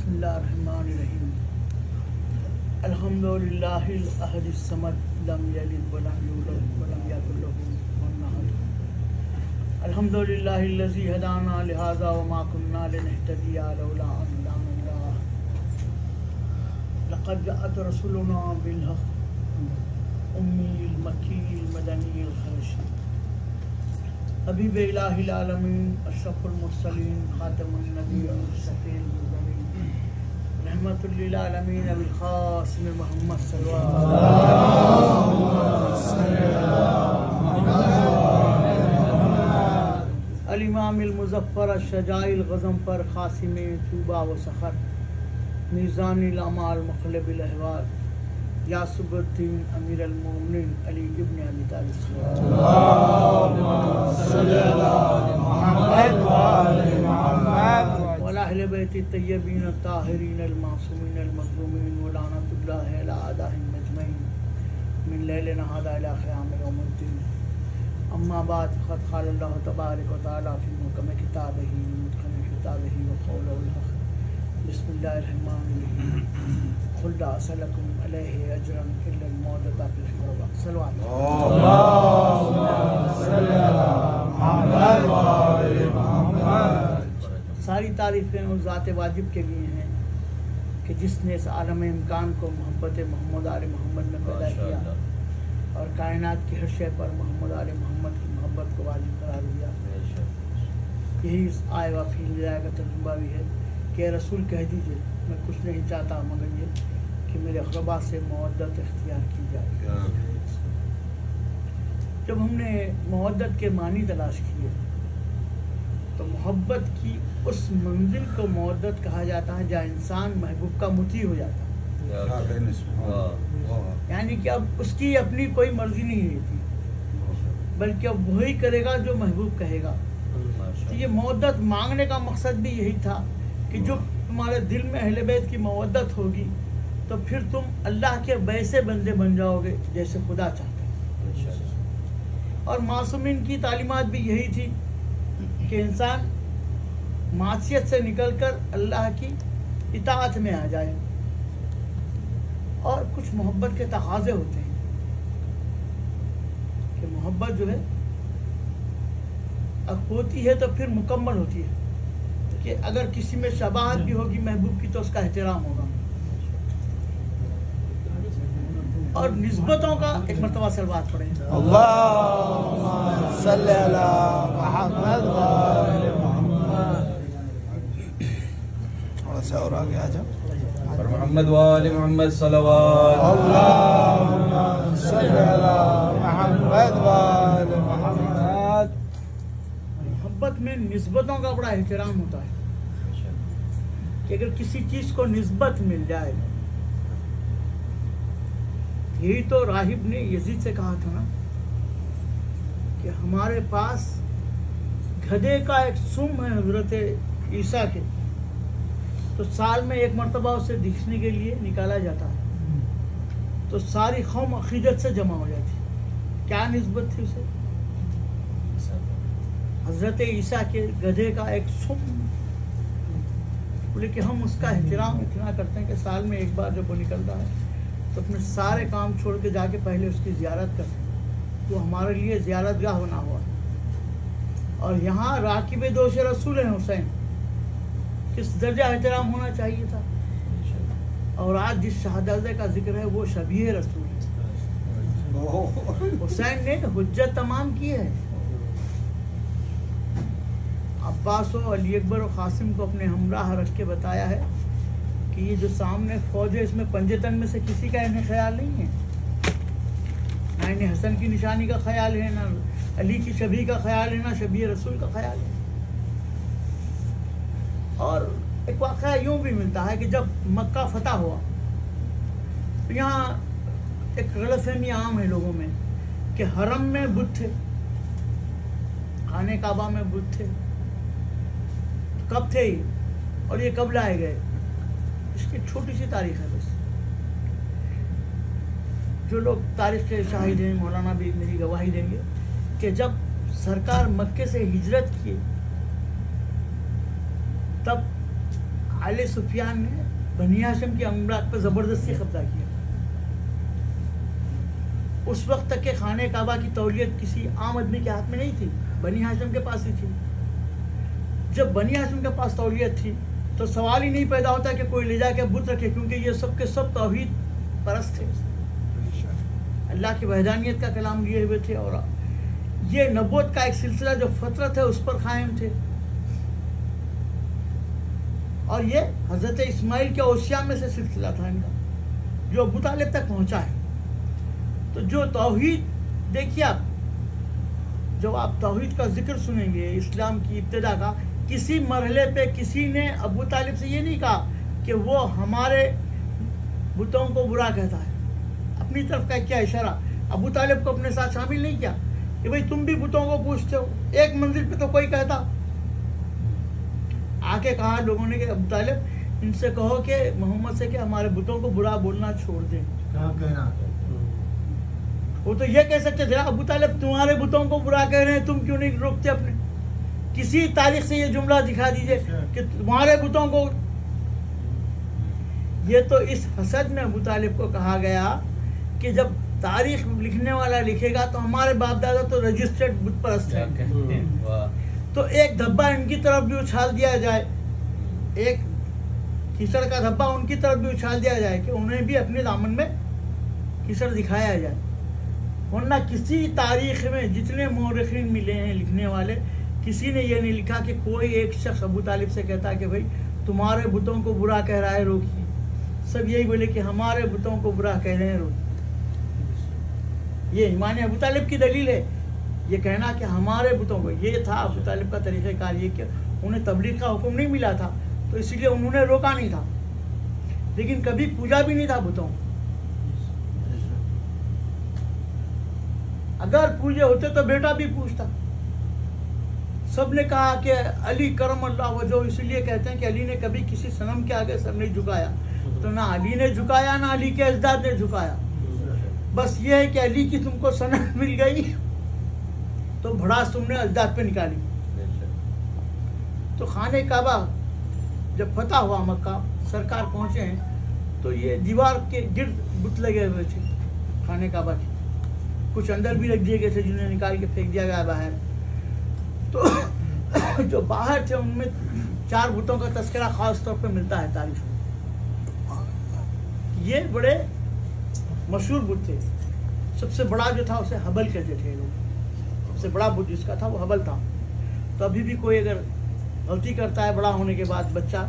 बिस्मिल्लाहिर्रहमानिर्रहीम। अल्हम्दुलिल्लाहिल अहदिस समद लम यलिद वलम यूलद वलम यकुल लहू कुफुवन अहद। अल्हम्दुलिल्लाहिल्लज़ी हदाना लिहाज़ा वमा कुन्ना लिनहतदिया लौला अन हदानल्लाह। लक़द जाअत रसूलुना बिल हक़ उम्मील मक्कील मदनील ख़रशी हबीब इलाहिल आलमीन अशरफुल मुरसलीन खातमुन नबिय्यीन शफ़ीउल मुरसलीन रहमतुल लिल आलमीन अबिल क़ासिम मुहम्मद सल्लल्लाहु अल इमामिल मुज़फ़्फ़र अश-शजाइल ग़ज़नफ़र क़ासिम तूबा व सख़र मीज़ानिल अमाल मुक़ल्लिबिल अहवाल यासुबुद्दीन अमीरुल मोमिनीन अली इब्न अबी तालिब वला अहले बैति तय्यबीन ताहिरीन अल मासूमीन अल मज़लूमीन व लानतुल्लाहि अला अदाहिम अजमईन मिन लैलिना हाज़ा इला क़ियाम यौमिद्दीन। अम्मा बाद फ़क़द क़ाल अल्लाहु तबारक व तआला फ़ी मुहकम किताबिही मुतक़न किताबिही व क़ौलुहुल हक़। बिस्मिल्लाहिर्रहमानिर्रहीम। क़ुल ला असअलुकुम अलैहि अजरन इल्लल मवद्दता फ़िल क़ुरबा। सल्लल्लाहु अलैहि वसल्लम। सारी तारीफ़ें उस ज़ात वाजिब के लिए हैं कि जिसने इस आलम इम्कान को मोहब्बत मोहम्मद आले मोहम्मद में पैदा किया और कायनात की हर शय पर मोहम्मद आले मोहम्मद की मोहब्बत को वाजिब करार दिया। यही इस आए वाफ़ी हिदायत का तजुर्बा भी है कि रसूल कह दीजिए मैं कुछ नहीं चाहता मगर ये कि मेरे अक़रबा से मवद्दत इख्तियार की जाए। जब हमने मवद्दत के मानी तलाश किए तो मोहब्बत की उस मंजिल को मवद्दत कहा जाता है जहाँ इंसान महबूब का मुती हो जाता है, यानी कि अब उसकी अपनी कोई मर्जी नहीं रहती बल्कि अब वही करेगा जो महबूब कहेगा। तो ये मवद्दत मांगने का मकसद भी यही था कि जो तुम्हारे दिल में अहले बैत की मवद्दत होगी तो फिर तुम अल्लाह के वैसे बंदे बन जाओगे जैसे खुदा चाहता है। और मासूमीन की तालीमात भी यही थी कि इंसान मासियत से निकलकर अल्लाह की इताअत में आ जाए। और कुछ मोहब्बत के तकाज़े होते हैं कि मोहब्बत जो है अब होती है तो फिर मुकम्मल होती है कि अगर किसी में शबाहत भी होगी महबूब की तो उसका एहतराम होगा। और निस्बतों का एक मरतबा सलवात पढ़ें। अल्लाहुम्मा सल्ली अला मुहम्मद व आले मुहम्मद। थोड़ा सा और आगे आ जाओ। मोहम्मद व आले मुहम्मद सल्लल्लाहु अल्लाहुम्मा सल्ली अला मुहम्मद व आले मुहम्मद। मोहब्बत में निस्बतों का बड़ा एहतराम होता है कि अगर किसी चीज को निस्बत मिल जाए, यही तो राहिब ने यजीद से कहा था ना कि हमारे पास गधे का एक सुम है हजरत ईसा के, तो साल में एक मरतबा उसे दिखने के लिए निकाला जाता है तो सारी कौम अकीदत से जमा हो जाती। क्या निस्बत थी उसे? हजरत ईसा के गधे का एक सुम। लेकिन हम उसका एहतराम इतना करते हैं कि साल में एक बार जब वो निकलता है तो अपने सारे काम छोड़ के जाके पहले उसकी ज़ियारत करते हैं। तो हमारे लिए ज़ियारत गाह बना हुआ। और यहाँ राकिब दोष रसूल हैं हुसैन, किस दर्जा एहतराम होना चाहिए था। और आज जिस शहादत का जिक्र है वो शबीह रसूल है। हुसैन ने हुज्जत तमाम की है। अब्बास और अली अकबर और कासिम को अपने हमराह रख के बताया है कि ये जो सामने फौज है इसमें पंजतन में से किसी का इन्हें ख्याल नहीं है, ना इन्हें हसन की निशानी का ख्याल है, ना अली की शबी का ख्याल है, ना शबी रसूल का ख्याल है। और एक वाक़या यूँ भी मिलता है कि जब मक्का फतह हुआ तो यहाँ एक गलतफहमी आम है लोगों में कि हरम में बुत थे, खाने काबा में बुत थे। कब थे ये और ये कब लाए गए? इसकी छोटी सी तारीख है बस। जो लोग तारीख के शाहिद हैं, मौलाना भी मेरी गवाही देंगे कि जब सरकार मक्के से हिजरत की तब आले सुफियान ने बनी हाशिम की अमलाक पर ज़बरदस्ती कब्जा किया। उस वक्त तक के खाने काबा की तौलियत किसी आम आदमी के हाथ में नहीं थी, बनी हाशिम के पास ही थी। जब बनी हाशिम के पास तौलियत थी तो सवाल ही नहीं पैदा होता कि कोई ले जाके बुत रखे, क्योंकि ये सब के सब तौहीद परस्त थे, अल्लाह की वहदानियत का कलाम लिए हुए थे और ये नबूवत का एक सिलसिला जो फतरत है उस पर कायम थे। और ये हजरत इस्माइल के ओसिया में से सिलसिला था इनका, जो अबू तालिब तक पहुंचा है। तो जो तौहीद, देखिए आप जब आप तौहीद का जिक्र सुनेंगे इस्लाम की इब्तिदा का, किसी मरहले पे किसी ने अबू तालिब से ये नहीं कहा कि वो हमारे बुतों को बुरा कहता है। अपनी तरफ का क्या इशारा, अबू तालिब को अपने साथ शामिल नहीं किया कि भाई तुम भी बुतों को पूछते हो, एक मंजिल पे तो कोई कहता। आके कहा लोगों ने कि अबू तालिब इनसे कहो कि मोहम्मद से कि हमारे बुतों को बुरा बोलना छोड़ दें। वो तो ये कह सकते थे, अबू तालिब तुम्हारे बुतों को बुरा कह रहे हैं, तुम क्यों नहीं रोकते अपने? किसी तारीख से ये जुमला दिखा दीजिए कि तुम्हारे बुतों को। ये तो इस हसद में अबू तालिब को कहा गया कि जब तारीख लिखने वाला लिखेगा तो हमारे बाप दादा तो रजिस्टर्ड बुत परस्त हैं, तो एक धब्बा इनकी तरफ भी उछाल दिया जाए, एक कीचड़ का धब्बा उनकी तरफ भी उछाल दिया जाए कि उन्हें भी अपने दामन में कीचड़ दिखाया जाए। वरना किसी तारीख में जितने मौरखीन मिले हैं लिखने वाले, किसी ने ये नहीं लिखा कि कोई एक शख्स अबू तालिब से कहता कि भाई तुम्हारे बुतों को बुरा कह रहा है रोकिए। सब यही बोले कि हमारे बुतों को बुरा कह रहे हैं रोकिए। ये ईमान अबू तालिब की दलील है, ये कहना कि हमारे बुतों को। ये था अबू तालिब का तरीक़ेकार, ये कि उन्हें तबलीग का हुक्म नहीं मिला था तो इसलिए उन्होंने रोका नहीं था, लेकिन कभी पूजा भी नहीं था बुतों। अगर पूजे होते तो बेटा भी पूछता। सबने कहा कि अली करम अल्लाह वजह, इसलिए कहते हैं कि अली ने कभी किसी सनम के आगे सर नहीं झुकाया। तो ना अली ने झुकाया ना अली के अजदाद ने झुकाया। बस ये है कि अली की तुमको सनम मिल गई तो भड़ास तुमने अजदाद पे निकाली। तो खाने काबा जब फतह हुआ मक्का, सरकार पहुंचे हैं तो ये दीवार के गिर्द बुत लगे हुए थे खाने काबा के, कुछ अंदर भी रख दिए गए थे जिन्हें निकाल के फेंक दिया गया बाहर। तो जो बाहर थे उनमें 4 बुतों का तस्करा खास तौर पे मिलता है तारीख में। ये बड़े मशहूर बुत थे। सबसे बड़ा जो था उसे हबल कहते थे लोग, सबसे बड़ा बुत जिसका था वो हबल था। तो अभी भी कोई अगर गलती करता है बड़ा होने के बाद बच्चा,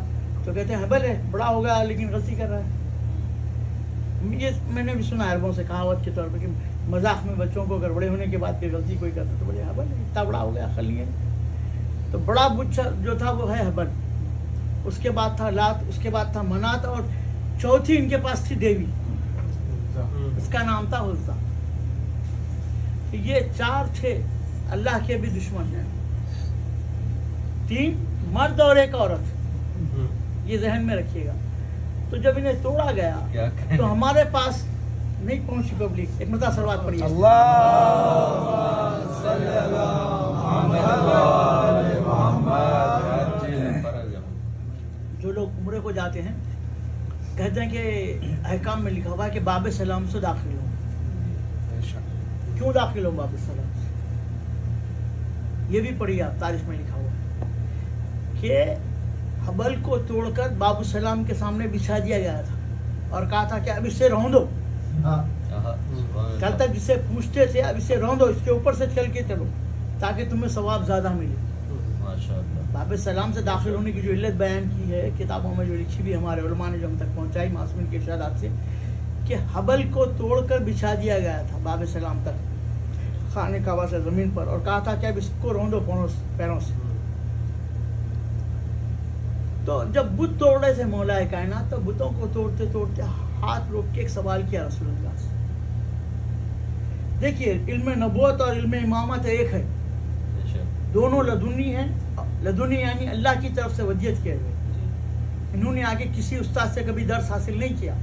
तो कहते हैं हबल है, बड़ा हो गया लेकिन गलती कर रहा है। ये मैंने भी सुना अरबों से कहावत के तौर पर कि मजाक में बच्चों को अगर बड़े होने के बाद फिर गलती कोई करता तो बोले हबल है, इतना बड़ा हो गया अकल नहीं है। तो बड़ा बुत जो था वो है हबल। उसके बाद था लात, उसके बाद था मनात, और चौथी इनके पास थी देवी, इसका नाम था उज़्ज़ा। ये 4 थे अल्लाह के भी दुश्मन हैं, 3 मर्द और 1 औरत, ये जहन में रखिएगा। तो जब इन्हें तोड़ा गया तो हमारे पास नहीं पहुंची पब्लिक। एक मरतबा सलवात पढ़िए, जो लोग उम्रे को जाते हैं कहते हैं कि अहकाम में लिखा हुआ है कि बाब सलाम से दाखिल हो। क्यों दाखिल हो बाब सलाम से? ये भी पढ़िए आप, तारीख में लिखा हुआ है कि हबल को तोड़कर बाबू सलाम के सामने बिछा दिया गया था और कहा था कि अब इसे रौंदो। कल तक जिसे पूछते थे अब इसे रौंदो, इसके ऊपर से चल के चलो ताकि तुम्हें सवाब ज्यादा मिले। बाब सलाम से दाखिल होने की जो इल्लत बयान की है किताबों में, जो लिखी भी हमारे उलमा ने जो हम तक पहुंचाई मासूमिन के इरशादात से, कि हबल को तोड़कर बिछा दिया गया था बाब सलाम तक खाने काबा से जमीन पर, और कहा था कि अब इसको रौंदो पैरों से। तो जब बुत तोड़ रहे थे मौलाए कायनात, तो बुतों को तोड़ते तोड़ते हाथ रोक के एक सवाल किया रसूलुल्लाह से। देखिए इल्म नबूवत और इल्म इमामत एक है, दोनों लदुनी हैं। लदुनी यानी अल्लाह की तरफ से वजियत किए हुए। इन्होंने आगे किसी उस्ताद से कभी दर्स हासिल नहीं किया।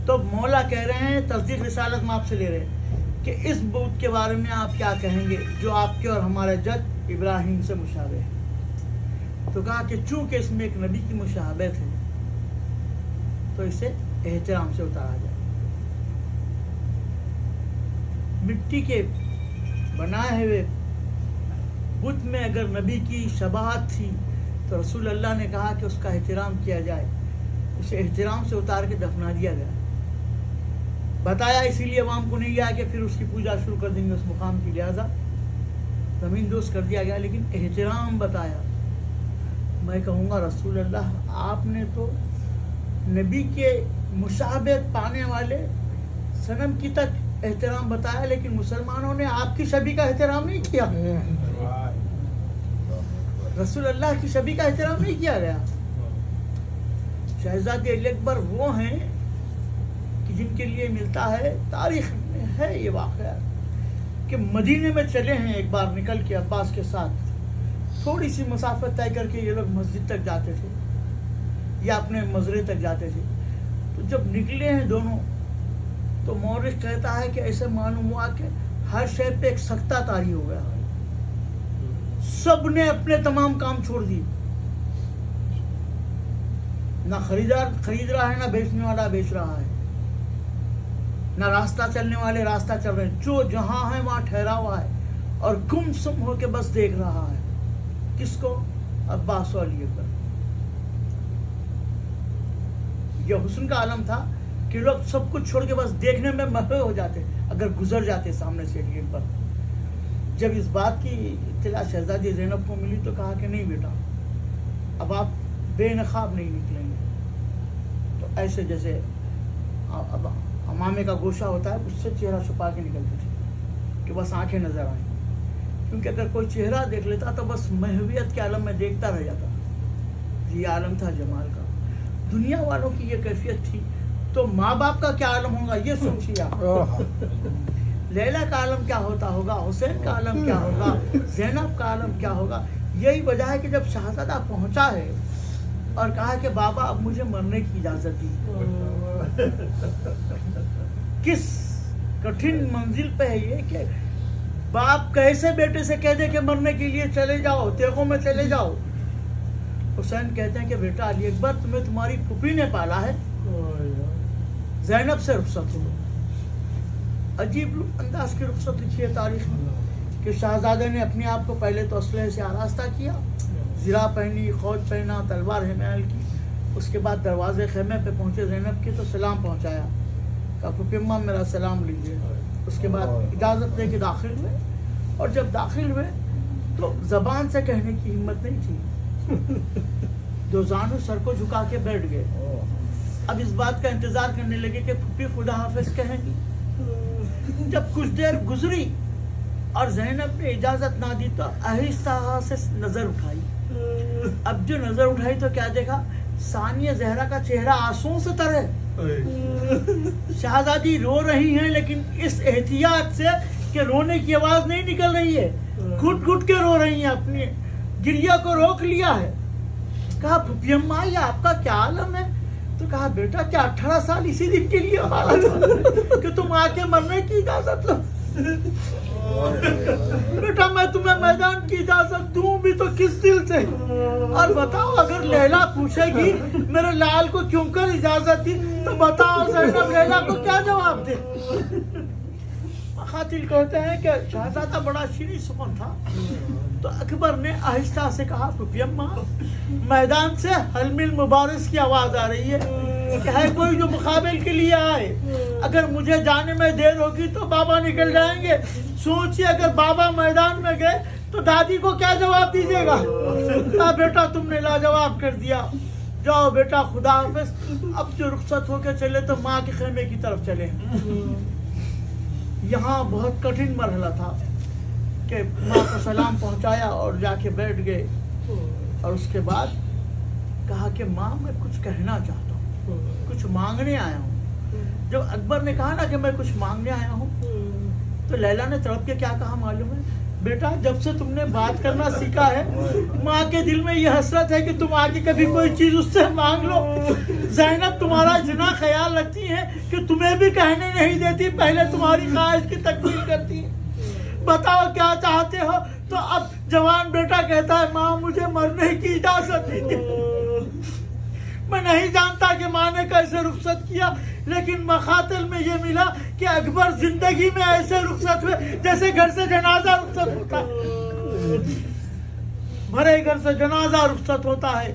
तो मौला कह रहे हैं, तस्दीक रिसालत में आपसे ले रहे हैं कि इस बुत के बारे में आप क्या कहेंगे जो आपके और हमारे जद इब्राहिम से मुशाबे है। तो कहा कि चूंकि इसमें एक नबी की मुशाहबत है तो इसे एहतराम से उतारा जाए। मिट्टी के बनाए हुए बुत में अगर नबी की शबाहत थी तो रसूल अल्लाह ने कहा कि उसका एहतराम किया जाए, उसे एहतराम से उतार के दफना दिया गया। बताया इसीलिए अवाम को नहीं गया कि फिर उसकी पूजा शुरू कर देंगे उस मुकाम की, लिहाजा ज़मीन दोस्त कर दिया गया, लेकिन एहतराम बताया। मैं कहूँगा रसूल अल्लाह आपने तो नबी के मुशाबहत पाने वाले सनम की तक एहतराम बताया, लेकिन मुसलमानों ने आपकी शबी का एहतराम नहीं किया। रसूल अल्लाह की शबी का एहतराम नहीं किया गया। शहजादे अली अकबर वो हैं कि जिनके लिए मिलता है, तारीख में है ये वाक़या कि मदीने में चले हैं एक बार निकल के अब्बास के साथ, थोड़ी सी मुसाफत तय करके ये लोग मस्जिद तक जाते थे या अपने मजरे तक जाते थे। तो जब निकले हैं दोनों तो मौरिख कहता है कि ऐसे मालूम हुआ कि हर शय पे एक सख्ता तारी हो गया, सब ने अपने तमाम काम छोड़ दिए, ना खरीदार खरीद रहा है, ना बेचने वाला बेच रहा है, ना रास्ता चलने वाले रास्ता चल रहे हैं, जो जहां है वहां ठहरा हुआ है और गुमसुम होके बस देख रहा है। किसको? अब्बास अली अकबर। यह हुस्न का आलम था कि लोग सब कुछ छोड़ के बस देखने में महवे हो जाते अगर गुजर जाते सामने से अली अकबर। जब इस बात की इत्तला शहजादी ज़ैनब को मिली तो कहा कि नहीं बेटा, अब आप बेनकाब नहीं निकलेंगे। तो ऐसे जैसे अब अमामे का गोशा होता है उससे चेहरा छुपा के निकलते थे कि बस आंखें नजर आए, क्योंकि अगर कोई चेहरा देख लेता तो बस महवियत के आलम में देखता रह जाता। ये आलम था जमाल का। दुनिया वालों की ये कैफियत थी तो माँ बाप का क्या आलम होगा ये सोचिए आप। लैला का आलम क्या होता होगा, हुसैन का आलम क्या होगा, ज़ैनब का आलम क्या होगा। यही वजह है कि जब शहजादा पहुंचा है और कहा कि बाबा अब मुझे मरने की इजाजत दी, किस कठिन मंजिल पे है ये कि बाप कैसे बेटे से कह दे कि मरने के लिए चले जाओ, तेगों में चले जाओ। हुसैन कहते हैं कि बेटा अली अकबर तुम्हें तुम्हारी फूफी ने पाला है, ज़ैनब से रुखसत हो। अजीब अंदाज की रुखसत लिखी है तारीख में कि शहजादे ने अपने आप को पहले तो असलहे से आरास्ता किया, ज़िरा पहनी, खौज पहना, तलवार हिमायल की। उसके बाद दरवाजे खेमे पे पहुंचे ज़ैनब के तो सलाम पहुंचाया, कहा फूफी अम्मा मेरा सलाम लीजिए। उसके बाद इजाज़त दे के दाखिल हुए और जब दाखिल हुए तो ज़बान से कहने की हिम्मत नहीं थी, दो जानू सर को झुका के बैठ गए। अब इस बात का इंतजार करने लगे कि फूफी खुदा हाफिज कहेंगी। जब कुछ देर गुजरी और ज़ैनब ने इजाजत ना दी तो आहिस्ता से नजर उठाई। अब जो नजर उठाई तो क्या देखा, सानिया ज़हरा का चेहरा आंसुओं से तरे। शहजादी रो रही हैं लेकिन इस एहतियात से कि रोने की आवाज नहीं निकल रही है, घुट घुट के रो रही हैं, अपनी गिरिया को रोक लिया है। कहा फूफी अम्मा ये आपका क्या आलम है? तो कहा बेटा क्या 18 साल इसी दिन के लिए मारा था कि तुम आके मरने की इजाजत लो। बेटा मैं तुम्हें मैदान की इजाजत दूं भी तो किस दिल से? और बताओ अगर लैला पूछेगी मेरे लाल को क्यों कर इजाजत दी तो बताओ ज़ैनब लैला को क्या जवाब दे? खातिल कहते हैं कि शहजादा बड़ा शीरी सुकून था तो अकबर ने आहिस्ता से कहा फूफी अम्मा मैदान से हलमिल मुबारिस की आवाज आ रही है कि है कोई जो मुकाबले के लिए आए। अगर मुझे जाने में देर होगी तो बाबा निकल जाएंगे। सोचिए अगर बाबा मैदान में गए तो दादी को क्या जवाब दीजिएगा? बेटा तुमने लाजवाब कर दिया, जाओ बेटा खुदा हाफिज। अब जो रुखसत होकर चले तो माँ के खेमे की तरफ चले। यहाँ बहुत कठिन मरहला था कि माँ को सलाम पहुँचाया और जाके बैठ गए और उसके बाद कहा कि माँ मैं कुछ कहना चाहता हूँ, कुछ मांगने आया हूँ। जब अकबर ने कहा ना कि मैं कुछ मांगने आया हूँ तो लैला ने तड़प के क्या कहा मालूम है? बेटा जब से तुमने बात करना सीखा है माँ के दिल में ये हसरत है कि तुम आगे कभी कोई चीज उससे मांग लो। ज़ैनब तुम्हारा इतना ख्याल रखती है कि तुम्हें भी कहने नहीं देती, पहले तुम्हारी ख्वाहिश की तकमील करती है। बताओ क्या चाहते हो? तो अब जवान बेटा कहता है माँ मुझे मरने की इजाजत दीजिए। मैं नहीं जानता कि माँ ने कैसे रुखसत किया, लेकिन मखातिल में ये मिला कि अकबर जिंदगी में ऐसे रुखसत हुए जैसे घर से जनाजा रुखसत होता है, भरे घर से जनाजा रुखसत होता है।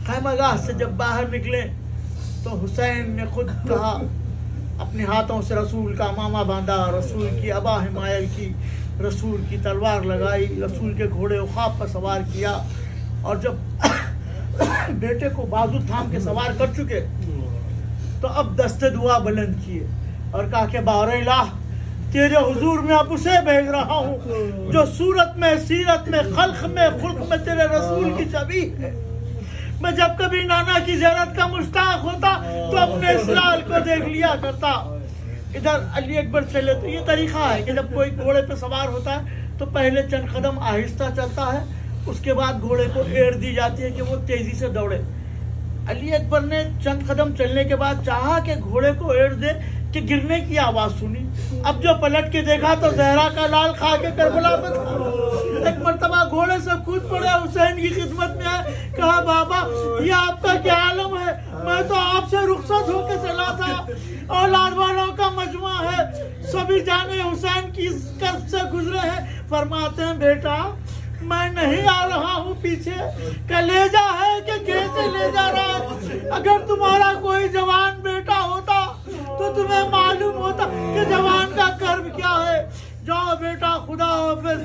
खैमगाह से जब बाहर निकले तो हुसैन ने खुद कहा, अपने हाथों से रसूल का मामा बांधा, रसूल की अबा हिमायल की, रसूल की तलवार लगाई, रसूल के घोड़े उखाब पर सवार किया, और जब बेटे को बाजू थाम के सवार कर चुके तो अब दस्ते दुआ बुलंद किए और कहा कि बारैला तेरे हुजूर में अब उसे भेज रहा हूँ जो सूरत में, सीरत में, खल्क में, खुल्क में तेरे रसूल की छवि है। मैं जब कभी नाना की ज़ियारत का मुश्ताक होता तो अपने इस लाल को देख लिया करता। इधर अली अकबर चले तो ये तरीका है कि जब कोई घोड़े पे सवार होता है तो पहले चंद कदम आहिस्ता चलता है, उसके बाद घोड़े को एड़ दी जाती है कि वो तेजी से दौड़े। अली अकबर ने चंद कदम चलने के बाद चाहा कि घोड़े को एड़ दे कि गिरने की आवाज सुनी। अब जो पलट के देखा तो जहरा का लाल खा के करबला में था। एक मर्तबा घोड़े से कूद पड़े, हुसैन की खिदमत में आए, कहा बाबा ये आपका क्या आलम है, मैं तो आपसे रुखसत होके चला था, औलाद वालों का मजमा है, सभी जाने हुसैन की कर्ब से गुजरे हैं। फरमाते हैं बेटा मैं नहीं आ रहा हूँ पीछे, कलेजा है कि कैसे ले जा रहा है। अगर तुम्हारा कोई जवान बेटा होता तो तुम्हें मालूम होता कि जवान का कर्म क्या है। जाओ बेटा खुदा हाफिज।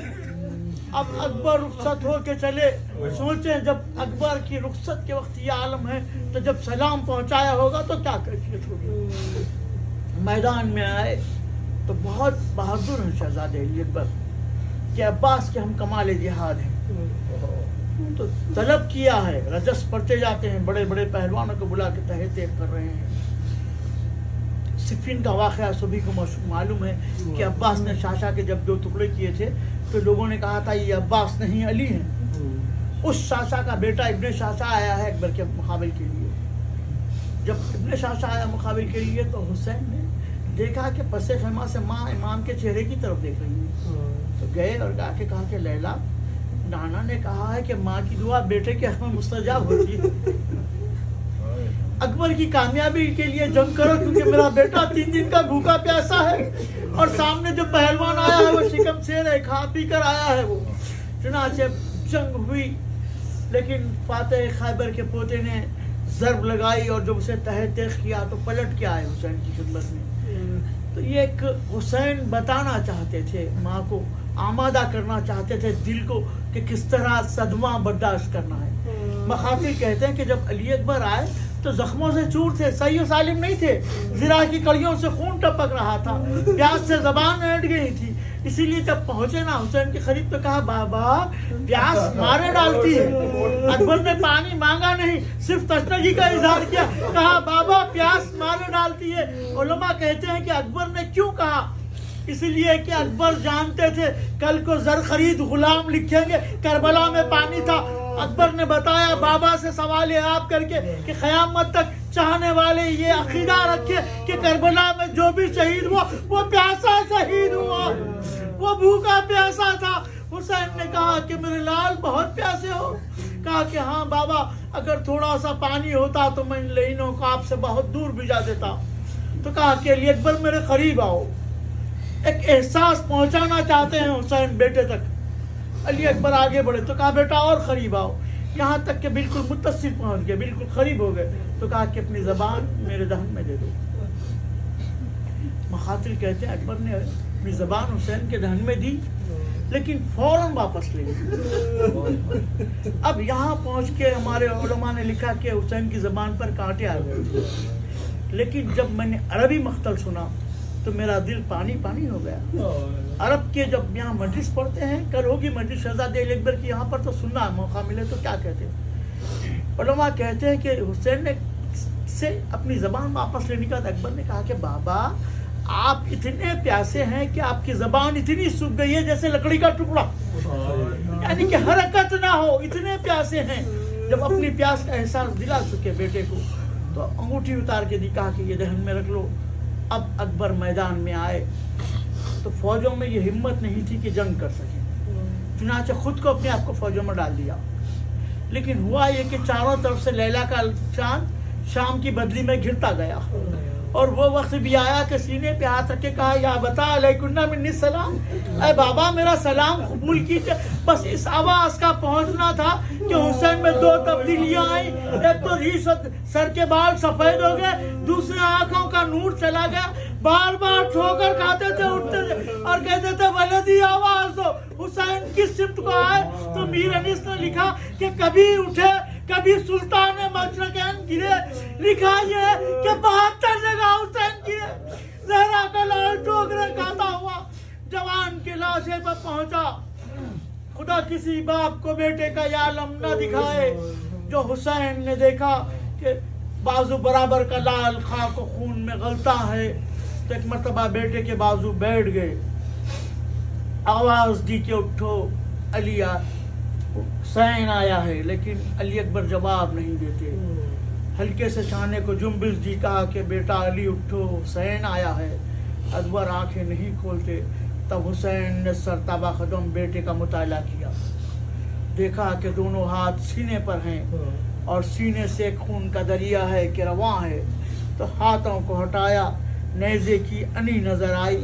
अब अकबर रुखसत हो के चले। सोचे जब अकबर की रुखसत के वक्त ये आलम है तो जब सलाम पहुंचाया होगा तो क्या कैफियत होगी। मैदान में आए तो बहुत बहादुर हैं शहजादे अली अकबर कि अब्बास के हम कमाल जिहाद हैं, तो तलब किया है, रजस पढ़ते जाते हैं, बड़े बड़े पहलवानों को बुला के तहे तेब कर रहे हैं। सिफिन का वाक़या सभी को मालूम है कि अब्बास ने शाशा के जब 2 टुकड़े किए थे तो लोगों ने कहा था ये अब्बास नहीं अली हैं। उस शाशा का बेटा इब्ने शाशा आया है अकबर के मुकाबले के लिए। जब इब्ने शाशा आया मुकाबले के लिए तो हुसैन ने देखा कि पसे खैमा से माँ इमाम के चेहरे की तरफ देख रही है, तो गए और जाके कहा कि लैला नाना ने कहा है कि माँ की दुआ बेटे के हक़ में मुस्तजाब होती है। अकबर की कामयाबी के लिए जंग करो क्योंकि मेरा बेटा 3 दिन का भूखा प्यासा है और सामने जो पहलवान आया है वो शिकम शेर है, खा पी कर आया है वो। चुनाचे जंग हुई, लेकिन फातेह खैबर के पोते ने जर्ब लगाई और जब उसे तहे तेख किया तो पलट के आए हुसैन की खिदमत में। तो ये एक हुसैन बताना चाहते थे, माँ को आमादा करना चाहते थे दिल को कि किस तरह सदमा बर्दाश्त करना है। मखातिल कहते हैं कि जब अली अकबर आए तो जख्मों से चूर थे, सही और सालिम नहीं थे, जिरा की कड़ियों से खून टपक रहा था, प्यास से जबान अट गई थी। इसीलिए जब पहुंचे ना हुसैन के करीब तो कहा बाबा प्यास मारे डालती है। अकबर ने पानी मांगा नहीं, सिर्फ तशनगी का इजहार किया, कहा बाबा प्यास मारे डालती है। उलमा कहते हैं कि अकबर ने क्यों कहा, इसलिए कि अकबर जानते थे कल को जर खरीद गुलाम लिखेंगे, करबला में पानी था। अकबर ने बताया बाबा से सवाल आप करके कि क़यामत तक चाहने वाले ये अकीदा रखे कि करबला में जो भी शहीद हुआ वो प्यासा शहीद हुआ, वो भूखा प्यासा था। हुसैन ने कहा कि मेरे लाल बहुत प्यासे हो। कहा कि हाँ बाबा अगर थोड़ा सा पानी होता तो मैं इन लहीनों को आपसे बहुत दूर भिजा देता। तो कहा कि अली अकबर मेरे करीब आओ। एक एहसास पहुंचाना चाहते हैं हुसैन बेटे तक। अली अकबर आगे बढ़े तो कहा बेटा और करीब आओ, यहाँ तक कि बिल्कुल मुत्तसिल पहुंच गए, बिल्कुल करीब हो गए। तो कहा कि अपनी जबान मेरे दहन में दे दो। मखातिल कहते हैं अकबर ने अपनी जबान हुसैन के दहन में दी, लेकिन फौरन वापस ले गई। अब यहाँ पहुंच के हमारे उलमा ने लिखा कि हुसैन की जबान पर कांटे आ गए, लेकिन जब मैंने अरबी मख्तल सुना तो मेरा दिल पानी पानी हो गया। अरब के जब यहाँ मजलिस पढ़ते हैं, कल होगी मजलिस शहजादे अली अकबर की, यहाँ पर तो सुनना मौका मिले तो क्या कहते हैं। उलमा कहते हैं कि हुसैन ने से अपनी जबान वापस लेने का अकबर ने कहा कि बाबा आप इतने प्यासे हैं कि आपकी जबान इतनी सूख गई है जैसे लकड़ी का टुकड़ा, यानी कि हरकत ना हो, इतने प्यासे हैं। जब अपनी प्यास का एहसास दिला चुके बेटे को तो अंगूठी उतार के दी, कहा कि ये दहन में रख लो। अब अकबर मैदान में आए तो फौजों में ये हिम्मत नहीं थी कि जंग कर सके। चुनाचे खुद को अपने आप को फौजों में डाल दिया। लेकिन हुआ ये कि चारों तरफ से लैला का चांद शाम की बदली में घिरता गया, और वो वक्त भी आया कि सीने पे हाथ रख के कहा, या बता अलैकुन्ना मिन्नी सलाम, अरे बाबा मेरा सलाम कबूल कीजिए। बस इस आवाज का पहुंचना था कि हुसैन में दो तब्दीलियां आई। एक तो रीश सर के बाल सफेद हो गए, दूसरे आंखों का नूर चला गया। बार बार ठोकर खाते थे, उठते थे और कहते थे वलदी आवाज दो, हुसैन किस सिमत को आए। तो मीर अनीस ने लिखा कि कभी उठे कभी सुल्तान मशरक़ैन गिरे, लिखा ये कि 72 जगह हुसैन गिरे। जहरा का लाल ठोकरे खाता हुआ जवान के लाशे पर पहुंचा। खुदा किसी बाप को बेटे का ये आलम न दिखाए। जो हुसैन ने देखा कि बाजू बराबर का लाल खाक खून में गलता है, तो एक मर्तबा बेटे के बाजू बैठ गए, आवाज दी के उठो अलिया, हुसैन आया है। लेकिन अली अकबर जवाब नहीं देते। हल्के से शाने को जुम्बिश दी, कहा कि बेटा अली उठो, हुसैन आया है। अकबर आंखें नहीं खोलते। तब हुसैन ने सरताबा कदम बेटे का मुताला किया, देखा कि दोनों हाथ सीने पर हैं और सीने से खून का दरिया है कि रवां है। तो हाथों को हटाया, नेज़े की अनी नजर आई।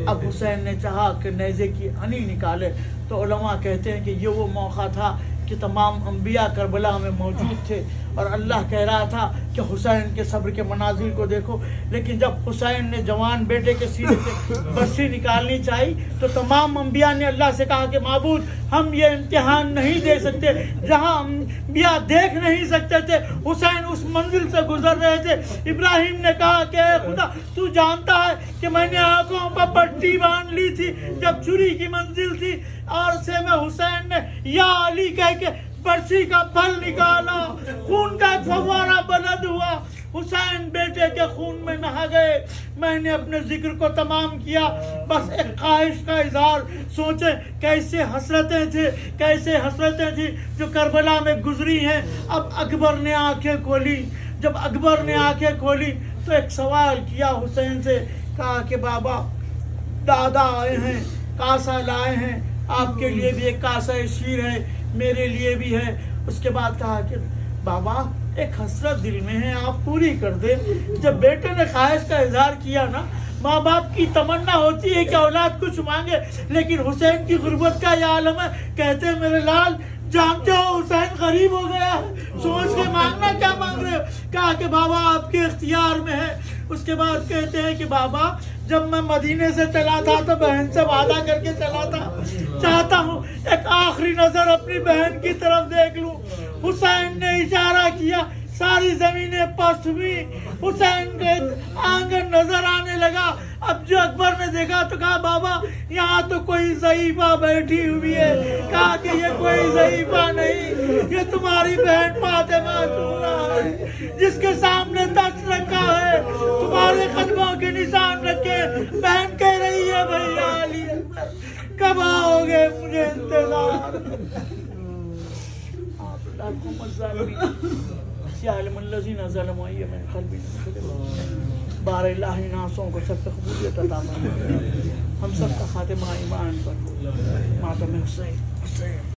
अब हुसैन ने चाहा कि नेज़े की अनी निकाले, तो उलमा कहते हैं कि ये वो मौका था कि तमाम अंबिया करबला में मौजूद थे और अल्लाह कह रहा था कि हुसैन के सब्र के मनाजिर को देखो। लेकिन जब हुसैन ने जवान बेटे के सीने से बस्सी निकालनी चाहिए, तो तमाम अंबिया ने अल्लाह से कहा कि माबूद हम ये इम्तिहान नहीं दे सकते। जहां अंबिया देख नहीं सकते थे, हुसैन उस मंजिल से गुजर रहे थे। इब्राहिम ने कहा कि खुदा तू जानता है कि मैंने आंखों पर पट्टी बांध ली थी जब छुरी की मंजिल थी, और से में हुसैन ने या अली कह के पर्ची का फल निकाला, खून का फव्वारा बुलंद हुआ। हुसैन बेटे के खून में नहा गए। मैंने अपने जिक्र को तमाम किया, बस एक ख्वाहिश का इजहार। सोचे कैसे हसरतें थी जो करबला में गुजरी हैं। अब अकबर ने आंखें खोली। जब अकबर ने आंखें खोली तो एक सवाल किया हुसैन से, कहा कि बाबा दादा आए हैं, कासा लाए हैं, आपके लिए भी एक कासा शीर है, मेरे लिए भी है। उसके बाद कहा कि बाबा एक हसरत दिल में है, आप पूरी कर दे। जब बेटे ने ख्वाहिश का इजहार किया ना, माँ बाप की तमन्ना होती है कि औलाद कुछ मांगे, लेकिन हुसैन की गुर्बत का यह आलम है। कहते हैं मेरे लाल जानते हो हुसैन गरीब हो गया है, सोच के मांगना क्या मांग रहे हो। कहा कि बाबा आपके इख्तियार में है। उसके बाद कहते हैं कि बाबा जब मैं मदीने से चला था तो बहन से वादा करके चला था, चाहता हूँ एक आखिरी नजर अपनी बहन की तरफ देख लूं। हुसैन ने इशारा किया, सारी जमीनें पस्त हुई, हुसैन के आंगन नजर आने लगा। अब जो अकबर ने देखा तो कहा बाबा यहाँ तो कोई ज़ईफ़ा बैठी हुई है। कहा कि ये कोई ज़ईफ़ा नहीं, ये तुम्हारी बहन फातिमा ज़हरा है जिसके सामने तख्त रखा है, तुम्हारे कदमों के निशान रखे। बहन कह रही है भैया अली कब आओगे, मुझे इंतजार। बारह नासों को सब कबूलियत अता फरमा। हम सब का खातिमा ईमान पर। मातम हुसैन।